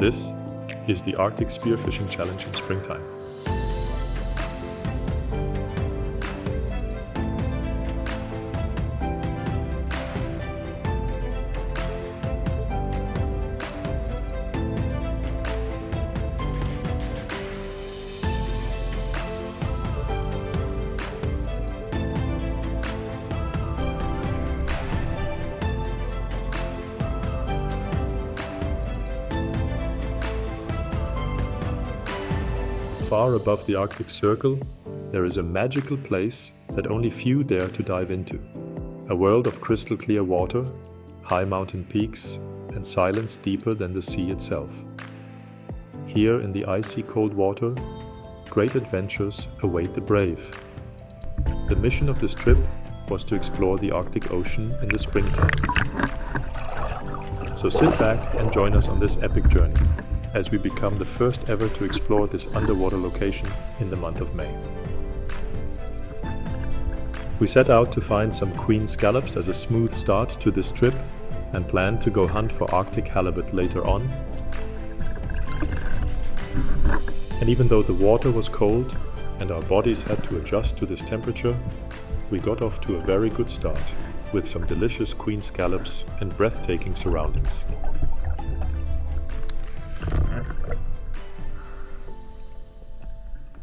This is the Arctic Spearfishing Challenge in springtime. Far above the Arctic Circle, there is a magical place that only few dare to dive into. A world of crystal clear water, high mountain peaks, and silence deeper than the sea itself. Here in the icy cold water, great adventures await the brave. The mission of this trip was to explore the Arctic Ocean in the springtime. So sit back and join us on this epic journey, as we become the first ever to explore this underwater location in the month of May. We set out to find some queen scallops as a smooth start to this trip and planned to go hunt for Arctic halibut later on. And even though the water was cold and our bodies had to adjust to this temperature, we got off to a very good start with some delicious queen scallops and breathtaking surroundings.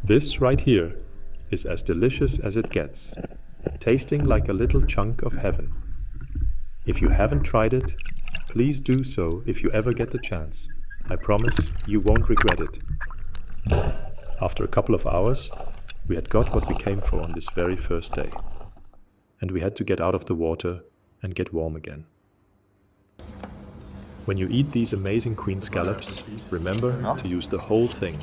This right here is as delicious as it gets, tasting like a little chunk of heaven. If you haven't tried it, please do so if you ever get the chance. I promise you won't regret it. After a couple of hours, we had got what we came for on this very first day, and we had to get out of the water and get warm again. When you eat these amazing queen scallops, remember to use the whole thing.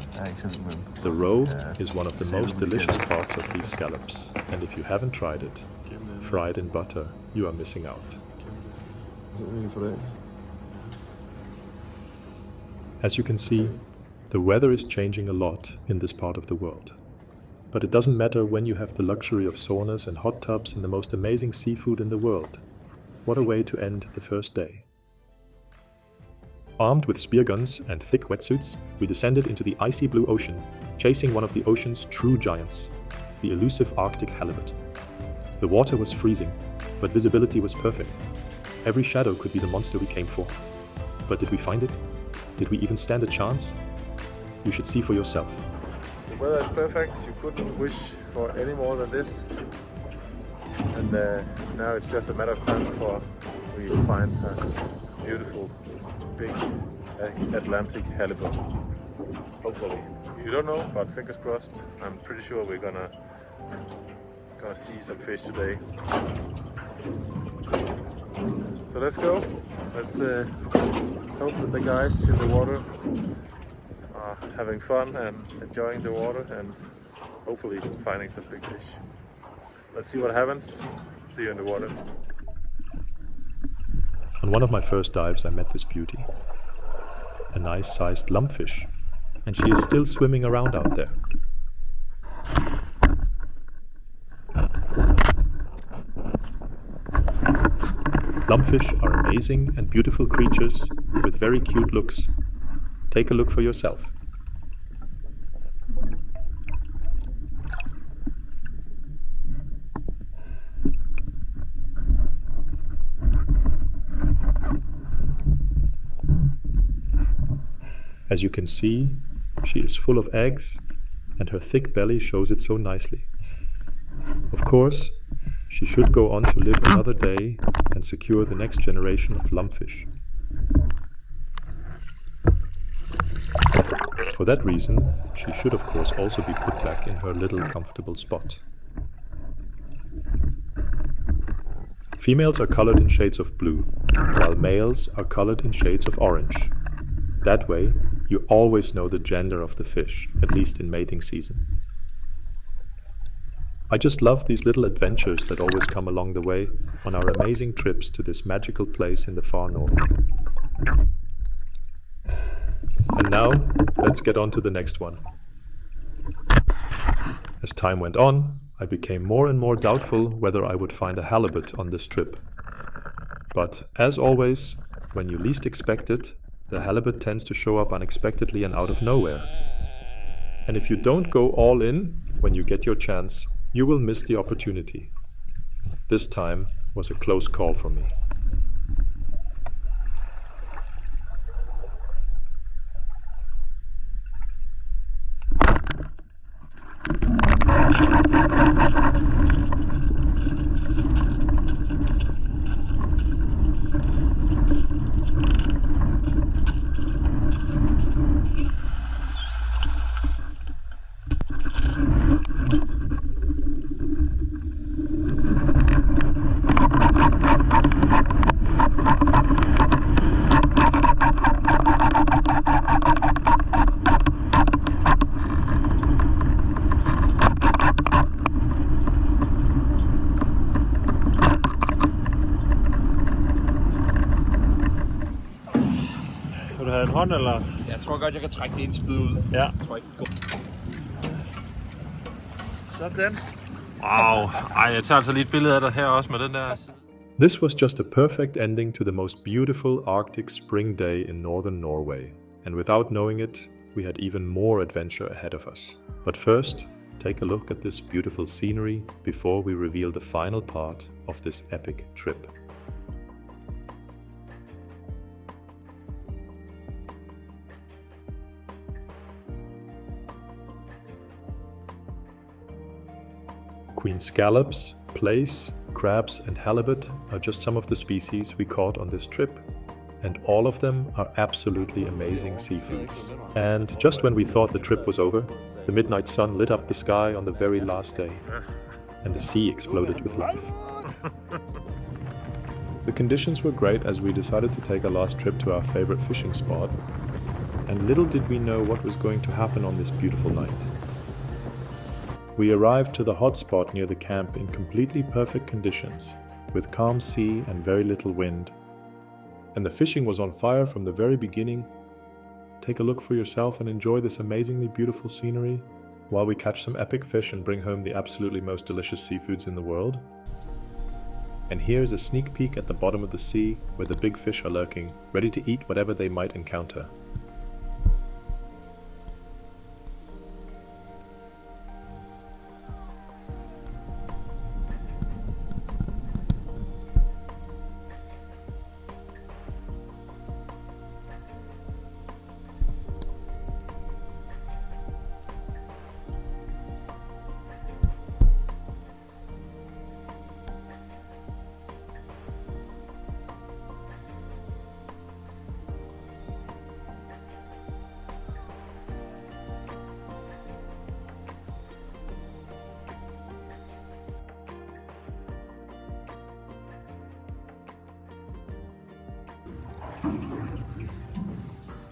The roe is one of the most delicious parts of these scallops, and if you haven't tried it, fried in butter, you are missing out. As you can see, the weather is changing a lot in this part of the world. But it doesn't matter when you have the luxury of saunas and hot tubs and the most amazing seafood in the world. What a way to end the first day. Armed with spearguns and thick wetsuits, we descended into the icy blue ocean, chasing one of the ocean's true giants, the elusive Arctic halibut. The water was freezing, but visibility was perfect. Every shadow could be the monster we came for. But did we find it? Did we even stand a chance? You should see for yourself. The weather is perfect, you couldn't wish for any more than this. And now it's just a matter of time before we find a beautiful big Atlantic halibut. Hopefully. You don't know, but fingers crossed. I'm pretty sure we're gonna see some fish today. So let's go. Let's hope that the guys in the water are having fun and enjoying the water and hopefully finding some big fish. Let's see what happens. See you in the water. On one of my first dives, I met this beauty. A nice-sized lumpfish, and she is still swimming around out there. Lumpfish are amazing and beautiful creatures with very cute looks. Take a look for yourself. As you can see, she is full of eggs, and her thick belly shows it so nicely. Of course, she should go on to live another day and secure the next generation of lumpfish. For that reason, she should of course also be put back in her little comfortable spot. Females are colored in shades of blue, while males are colored in shades of orange. That way, you always know the gender of the fish, at least in mating season. I just love these little adventures that always come along the way on our amazing trips to this magical place in the far north. And now, let's get on to the next one. As time went on, I became more and more doubtful whether I would find a halibut on this trip. But as always, when you least expect it, The halibut tends to show up unexpectedly and out of nowhere. And if you don't go all in when you get your chance, you will miss the opportunity. This time was a close call for me. Vil du have en hånd, eller? Jeg tror godt, jeg kan trække det ene spyd ud. Ja. Jeg tror ikke, det går. Sådan. Wow. Ej, jeg tager altså lige et billede af dig her også med den der. This was just a perfect ending to the most beautiful Arctic spring day in northern Norway. And without knowing it, we had even more adventure ahead of us. But first, take a look at this beautiful scenery before we reveal the final part of this epic trip. Queen scallops, plaice, crabs and halibut are just some of the species we caught on this trip, and all of them are absolutely amazing seafoods. And just when we thought the trip was over, the midnight sun lit up the sky on the very last day, and the sea exploded with life. The conditions were great as we decided to take a last trip to our favorite fishing spot, and little did we know what was going to happen on this beautiful night. We arrived to the hot spot near the camp in completely perfect conditions, with calm sea and very little wind. And the fishing was on fire from the very beginning. Take a look for yourself and enjoy this amazingly beautiful scenery while we catch some epic fish and bring home the absolutely most delicious seafoods in the world. And here's a sneak peek at the bottom of the sea where the big fish are lurking, ready to eat whatever they might encounter.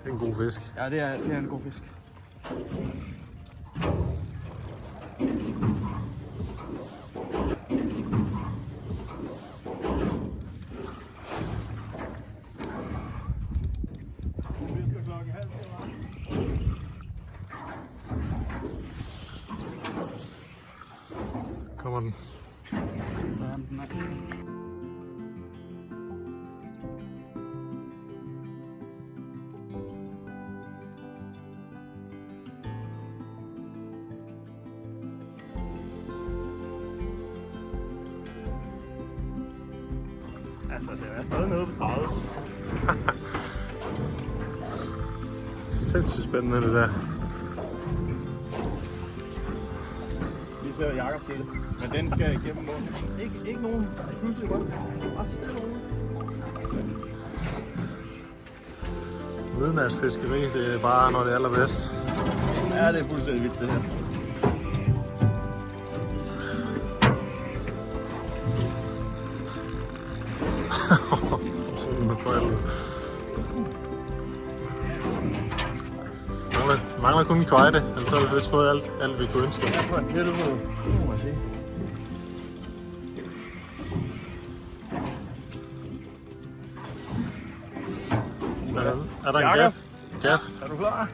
Det er en god fisk. Ja, det er en god fisk. Kommer den. Altså, det er stadig nede på 30. Sindssygt spændende det der. Vi ser Jakob til det, men den skal igennem målen. Ikke nogen pludselig godt. Bare stille nogen. Midnatsfiskeri, det er bare når det er allerbedst. Ja, det er fuldstændig vildt det her. Mangler kun en kvejde, ellers har vi vist fået alt vi kunne ønske. Det er for en helvede. Nu må jeg se. Er der en gaf? Er du klar?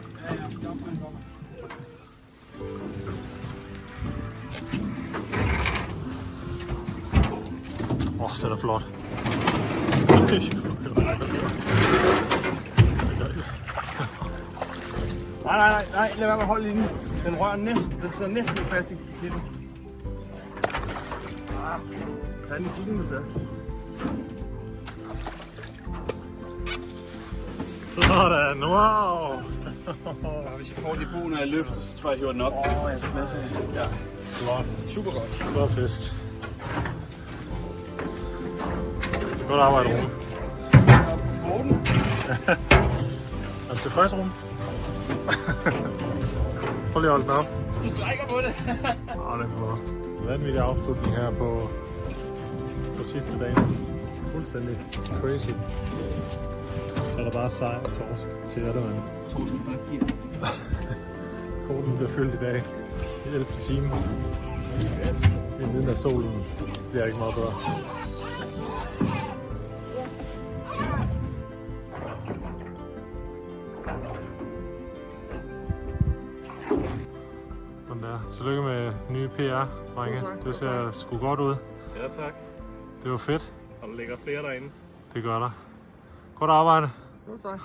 Så er det flot. Nej, lad være med at holde linjen. Den rører næsten, den sidder næsten fast i klitten. Tag den i klitten, du tager. Sådan, wow! Hvis jeg får de bu, når jeg løfter, så tror jeg, jeg hiver den op. Jeg skal plads af. Ja. Flot. Super godt. Flot fisk. Godt arbejde, Rune. Er du tilfreds, Rune? Prøv lige at holde den op. Du trækker på det. Det var en vanvittig afslutning her på sidste dagen. Fuldstændig crazy. Så er der bare sejr og torsk til Erdogan. Torsken bare giver. Korten bliver fyldt i dag i 11. time. Inden af solen bliver ikke meget bedre. Sådan der. Tillykke med nye PR, drenge. Det ser sgu godt ud. Ja, tak. Det var fedt. Og der ligger flere derinde. Det gør der. Godt arbejde. Jo, tak.